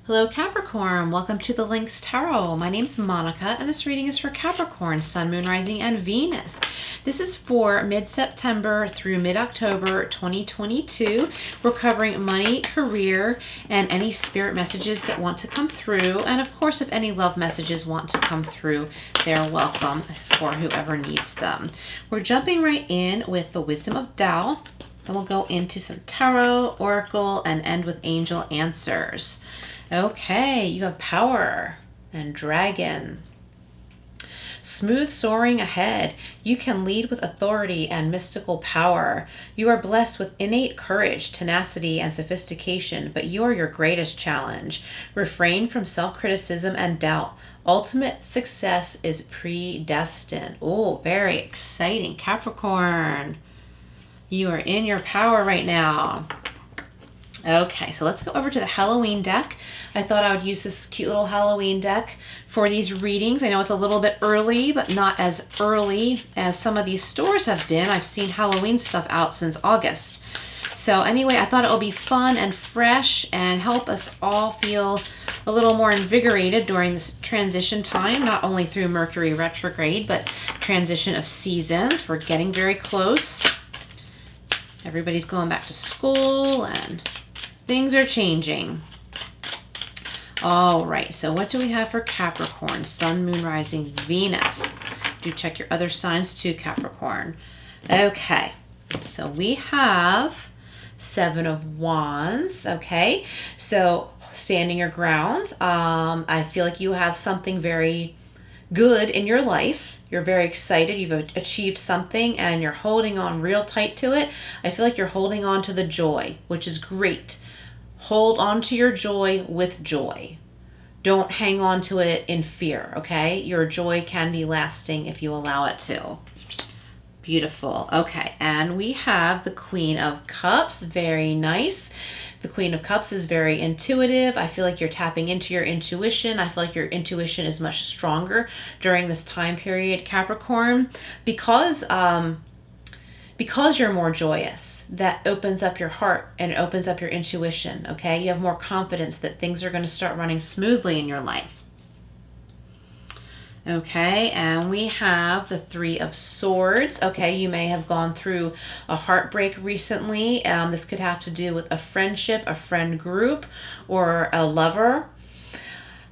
Hello Capricorn, welcome to the Lynx Tarot. My name's Monica and this reading is for Capricorn, Sun, Moon, Rising, and Venus. This is for mid-September through mid-October 2022. We're covering money, career, and any spirit messages that want to come through. And of course, if any love messages want to come through, they're welcome for whoever needs them. We're jumping right in with the Wisdom of Tao. Then we'll go into some tarot, oracle, and end with angel answers. Okay, you have power and dragon. Smooth soaring ahead. You can lead with authority and mystical power. You are blessed with innate courage, tenacity, and sophistication, but you are your greatest challenge. Refrain from self-criticism and doubt. Ultimate success is predestined. Oh, very exciting, Capricorn. You are in your power right now. Okay, so let's go over to the Halloween deck. I thought I would use this cute little Halloween deck for these readings. I know it's a little bit early, but not as early as some of these stores have been. I've seen Halloween stuff out since August. So anyway, I thought it would be fun and fresh and help us all feel a little more invigorated during this transition time, not only through Mercury retrograde, but transition of seasons. We're getting very close. Everybody's going back to school and things are changing. All right, so what do we have for Capricorn? Sun, Moon, Rising, Venus. Do check your other signs too, Capricorn. Okay, so we have Seven of Wands. Okay, so standing your ground. I feel like you have something very good in your life. You're very excited. You've achieved something and you're holding on real tight to it. I feel like you're holding on to the joy, which is great. Hold on to your joy with joy. Don't hang on to it in fear, okay? Your joy can be lasting if you allow it to. Beautiful. Okay, and we have the Queen of Cups. Very nice. The Queen of Cups is very intuitive. I feel like you're tapping into your intuition. I feel like your intuition is much stronger during this time period, Capricorn, because you're more joyous. That opens up your heart and it opens up your intuition, okay? You have more confidence that things are going to start running smoothly in your life. Okay, and we have the Three of Swords. Okay, you may have gone through a heartbreak recently. This could have to do with a friendship, a friend group, or a lover.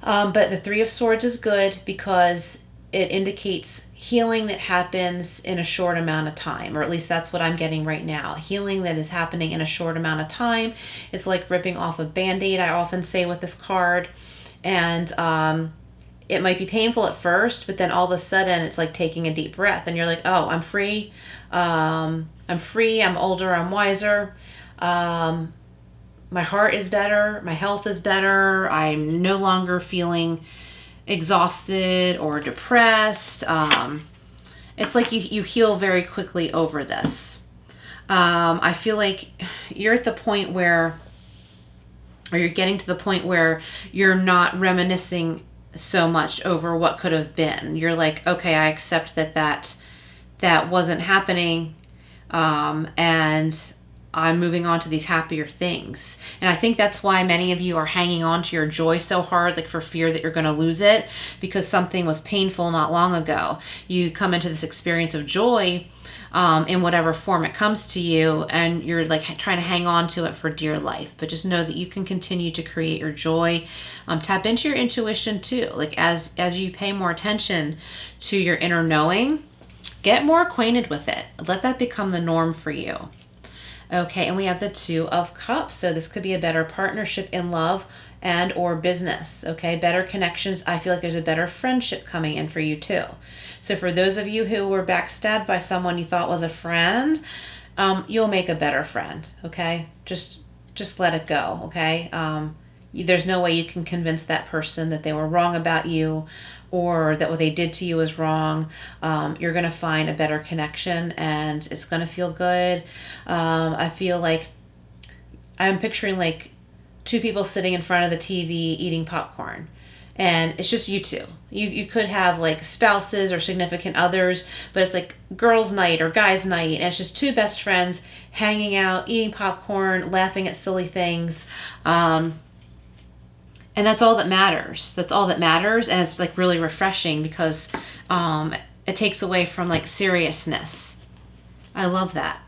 But the Three of Swords is good because it indicates healing that happens in a short amount of time, or at least that's what I'm getting right now. Healing that is happening in a short amount of time. It's like ripping off a Band-Aid, I often say with this card. And it might be painful at first, but then all of a sudden it's like taking a deep breath and you're like, oh, I'm free. I'm older, I'm wiser. My heart is better. My health is better. I'm no longer feeling exhausted or depressed. It's like you heal very quickly over this. I feel like you're at the point where, or you're getting to the point where you're not reminiscing so much over what could have been. You're like, okay, I accept that wasn't happening, and I'm moving on to these happier things. And I think that's why many of you are hanging on to your joy so hard, like for fear that you're going to lose it, because something was painful not long ago. You come into this experience of joy in whatever form it comes to you, and you're like trying to hang on to it for dear life. But just know that you can continue to create your joy. Tap into your intuition too. Like as you pay more attention to your inner knowing, get more acquainted with it. Let that become the norm for you. Okay, and we have the Two of Cups. So this could be a better partnership in love and or business. Okay, better connections. I feel like there's a better friendship coming in for you too. So for those of you who were backstabbed by someone you thought was a friend, you'll make a better friend. Okay, just let it go. Okay, there's no way you can convince that person that they were wrong about you, or that what they did to you is wrong. You're going to find a better connection and it's going to feel good. I feel like I'm picturing like two people sitting in front of the TV eating popcorn. And it's just you two. You could have like spouses or significant others, but it's like girls' night or guys' night. And it's just two best friends hanging out, eating popcorn, laughing at silly things. And that's all that matters. That's all that matters. And it's like really refreshing because it takes away from like seriousness. I love that.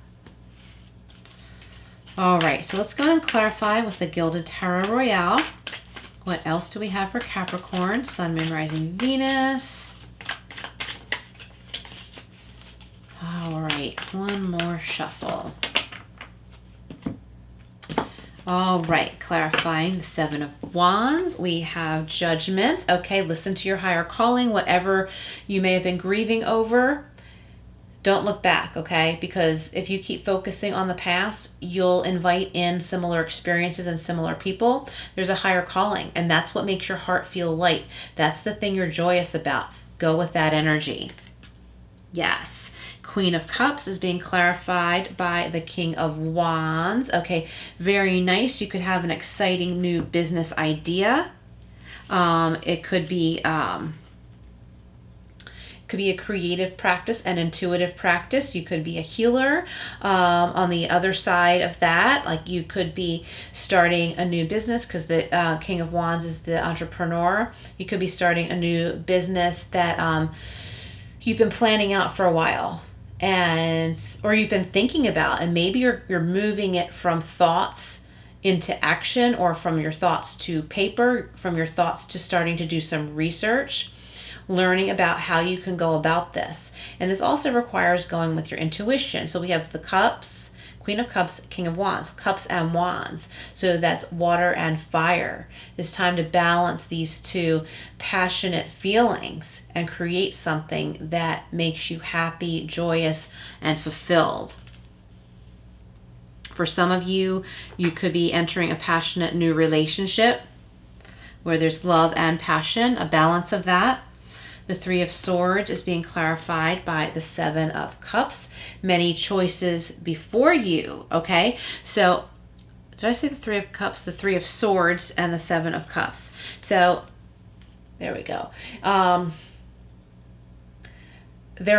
All right, so let's go and clarify with the Gilded Tarot Royale. What else do we have for Capricorn? Sun, Moon, Rising, Venus. All right, one more shuffle. All right, clarifying the Seven of Wands. We have Judgment. Okay, listen to your higher calling, whatever you may have been grieving over. Don't look back, okay? Because if you keep focusing on the past, you'll invite in similar experiences and similar people. There's a higher calling, and that's what makes your heart feel light. That's the thing you're joyous about. Go with that energy. Yes. Queen of Cups is being clarified by the King of Wands. Okay, very nice. You could have an exciting new business idea. It could be a creative practice, an intuitive practice. You could be a healer. On the other side of that, like you could be starting a new business because the King of Wands is the entrepreneur. You could be starting a new business that you've been planning out for a while, or you've been thinking about, and maybe you're moving it from thoughts into action, or from your thoughts to paper, from your thoughts to starting to do some research, learning about how you can go about this. And this also requires going with your intuition. So we have the Cups, Queen of Cups, King of Wands, Cups and Wands. So that's water and fire. It's time to balance these two passionate feelings and create something that makes you happy, joyous, and fulfilled. For some of you, you could be entering a passionate new relationship where there's love and passion, a balance of that. The Three of Swords is being clarified by the Seven of Cups. Many choices before you, okay? So, did I say the Three of Cups? The Three of Swords and the Seven of Cups. So, there we go. There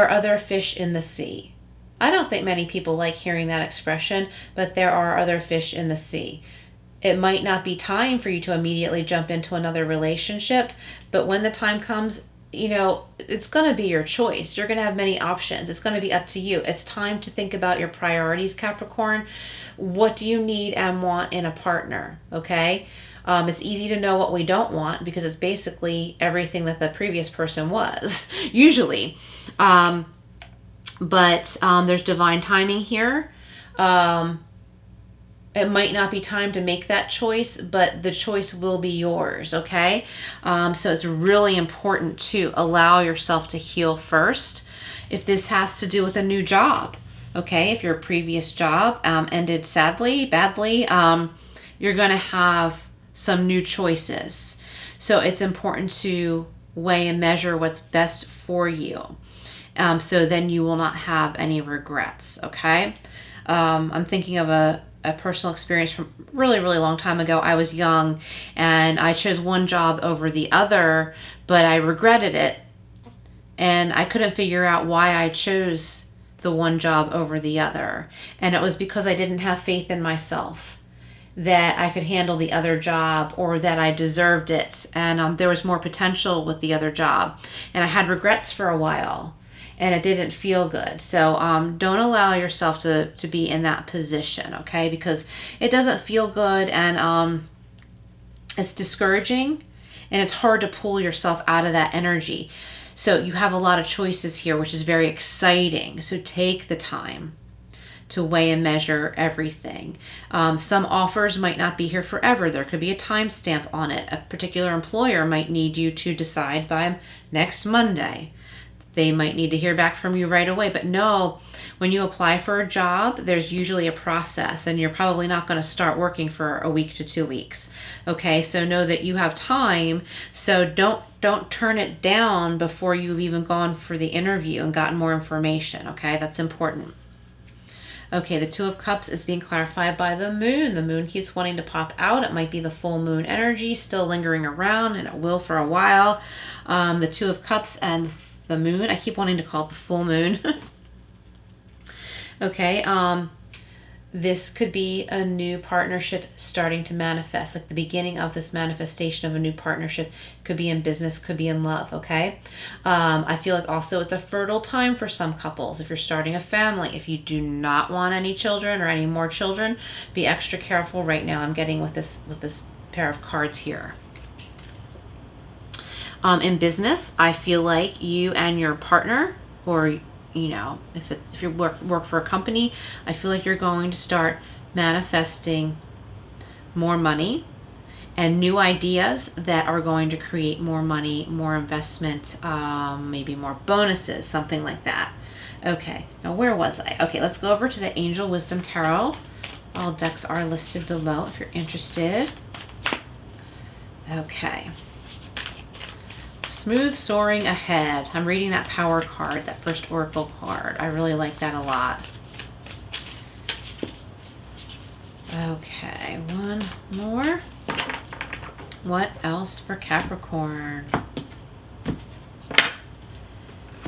are other fish in the sea. I don't think many people like hearing that expression, but there are other fish in the sea. It might not be time for you to immediately jump into another relationship, but when the time comes, you know, it's going to be your choice. You're going to have many options. It's going to be up to you. It's time to think about your priorities, Capricorn. What do you need and want in a partner? Okay. It's easy to know what we don't want because it's basically everything that the previous person was, usually. But there's divine timing here. It might not be time to make that choice, but the choice will be yours, okay? So it's really important to allow yourself to heal first. If this has to do with a new job, okay? If your previous job ended sadly, badly, you're going to have some new choices. So it's important to weigh and measure what's best for you. So then you will not have any regrets, okay? I'm thinking of a personal experience from really, really long time ago. I was young and I chose one job over the other, but I regretted it. And I couldn't figure out why I chose the one job over the other. And it was because I didn't have faith in myself that I could handle the other job or that I deserved it. And there was more potential with the other job. And I had regrets for a while. And it didn't feel good. So don't allow yourself to be in that position, okay? Because it doesn't feel good, and it's discouraging, and it's hard to pull yourself out of that energy. So you have a lot of choices here, which is very exciting. So take the time to weigh and measure everything. Some offers might not be here forever. There could be a timestamp on it. A particular employer might need you to decide by next Monday. They might need to hear back from you right away. But no, when you apply for a job, there's usually a process, and you're probably not going to start working for a week to 2 weeks. Okay, so know that you have time. So don't turn it down before you've even gone for the interview and gotten more information. Okay, that's important. Okay, the Two of Cups is being clarified by the Moon. The Moon keeps wanting to pop out. It might be the full moon energy still lingering around, and it will for a while. The Two of Cups and the Moon. I keep wanting to call it the full moon. Okay. This could be a new partnership starting to manifest, like the beginning of this manifestation of a new partnership. Could be in business, could be in love, okay? I feel like also it's a fertile time for some couples. If you're starting a family, if you do not want any children or any more children, be extra careful right now. I'm getting with this pair of cards here. In business, I feel like you and your partner, or if you work for a company, I feel like you're going to start manifesting more money and new ideas that are going to create more money, more investment, maybe more bonuses, something like that. Okay, now where was I? Okay, let's go over to the Angel Wisdom Tarot. All decks are listed below if you're interested. Okay. Smooth soaring ahead. I'm reading that power card, that first oracle card. I really like that a lot. Okay, one more. What else for Capricorn?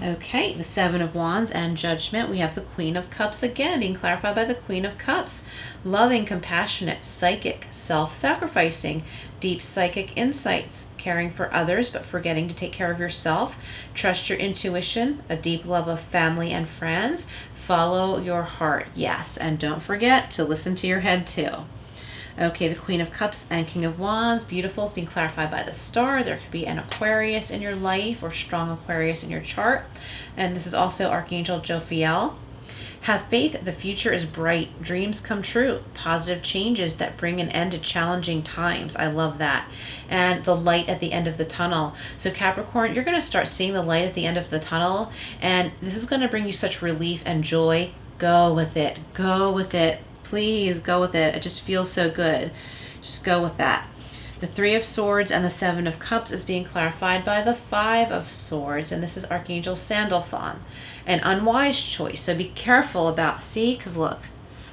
Okay, the Seven of Wands and Judgment. We have the Queen of Cups again, being clarified by the Queen of Cups. Loving, compassionate, psychic, self-sacrificing, deep psychic insights, caring for others but forgetting to take care of yourself. Trust your intuition, a deep love of family and friends. Follow your heart, yes, and don't forget to listen to your head too. Okay, the Queen of Cups and King of Wands, beautiful, is being clarified by the star. There could be an Aquarius in your life or strong Aquarius in your chart. And this is also Archangel Jophiel. Have faith, the future is bright. Dreams come true. Positive changes that bring an end to challenging times. I love that. And the light at the end of the tunnel. So Capricorn, you're going to start seeing the light at the end of the tunnel. And this is going to bring you such relief and joy. Go with it. Go with it. Please go with it. It just feels so good. Just go with that. The Three of Swords and the Seven of Cups is being clarified by the Five of Swords. And this is Archangel Sandalphon. An unwise choice. So be careful about, see, because look,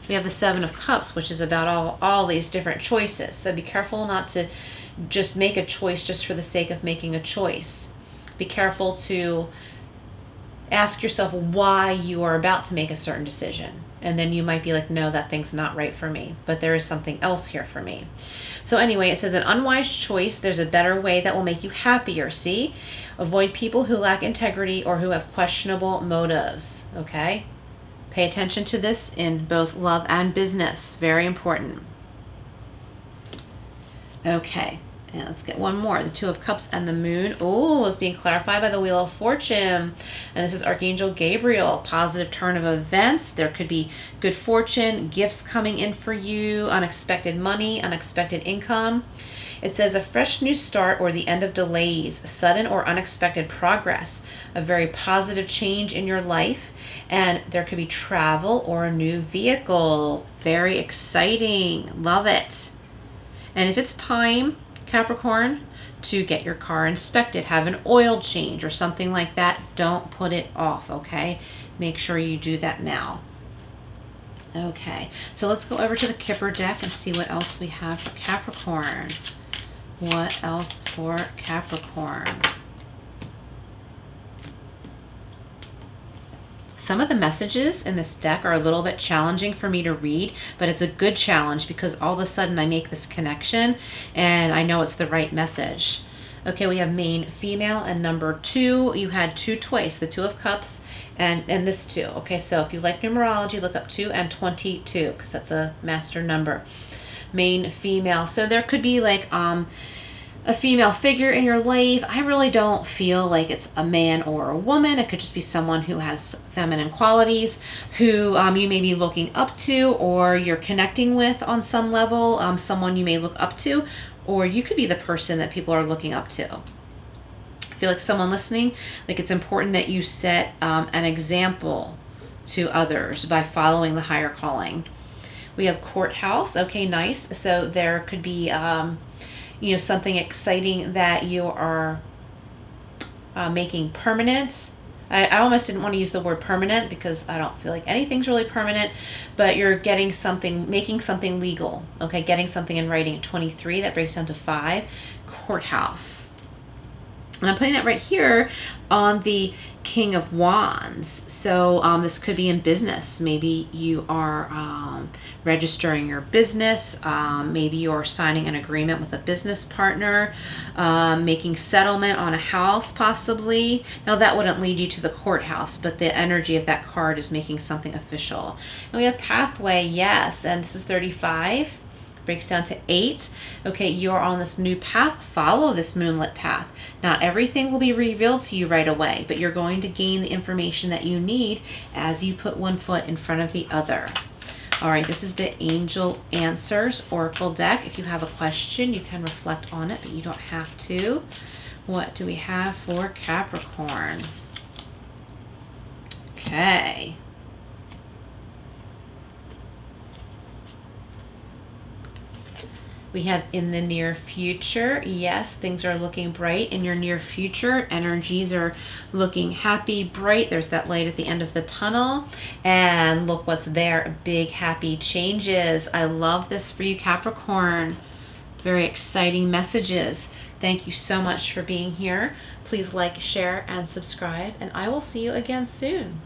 we have the Seven of Cups, which is about all these different choices. So be careful not to just make a choice just for the sake of making a choice. Be careful to ask yourself why you are about to make a certain decision. And then you might be like, no, that thing's not right for me, but there is something else here for me. So anyway, it says an unwise choice. There's a better way that will make you happier. See, avoid people who lack integrity or who have questionable motives. Okay. Pay attention to this in both love and business. Very important. Okay. And let's get one more. The Two of Cups and the Moon. Oh, is being clarified by the Wheel of Fortune. And this is Archangel Gabriel. Positive turn of events. There could be good fortune, gifts coming in for you, unexpected money, unexpected income. It says a fresh new start or the end of delays, sudden or unexpected progress, a very positive change in your life. And there could be travel or a new vehicle. Very exciting. Love it. And if it's time, Capricorn, to get your car inspected, have an oil change or something like that, don't put it off, okay? Make sure you do that now. Okay, so let's go over to the Kipper deck and see what else we have for Capricorn. What else for Capricorn? Some of the messages in this deck are a little bit challenging for me to read, but it's a good challenge because all of a sudden I make this connection and I know it's the right message. Okay, we have main female and number 2. You had 2 twice, the Two of Cups and this 2. Okay, so if you like numerology, look up 2 and 22 because that's a master number. Main female. So there could be like a female figure in your life. I really don't feel like it's a man or a woman. It could just be someone who has feminine qualities, who you may be looking up to or you're connecting with on some level, someone you may look up to, or you could be the person that people are looking up to. I feel like someone listening, like it's important that you set an example to others by following the higher calling. We have courthouse. Okay, nice. So there could be something exciting that you are making permanent. I almost didn't want to use the word permanent because I don't feel like anything's really permanent, but you're getting something, making something legal. Okay, getting something in writing. 23, that breaks down to 5. Courthouse. And I'm putting that right here on the King of Wands. So this could be in business. Maybe you are registering your business. Maybe you're signing an agreement with a business partner, making settlement on a house possibly. Now that wouldn't lead you to the courthouse, but the energy of that card is making something official. And we have pathway, yes, and this is 35. Breaks down to 8. Okay, you're on this new path. Follow this moonlit path. Not everything will be revealed to you right away, but you're going to gain the information that you need as you put one foot in front of the other. All right, this is the Angel Answers Oracle deck. If you have a question, you can reflect on it, but you don't have to. What do we have for Capricorn? Okay. We have in the near future. Yes, things are looking bright in your near future. Energies are looking happy, bright. There's that light at the end of the tunnel. And look what's there. Big, happy changes. I love this for you, Capricorn. Very exciting messages. Thank you so much for being here. Please like, share, and subscribe. And I will see you again soon.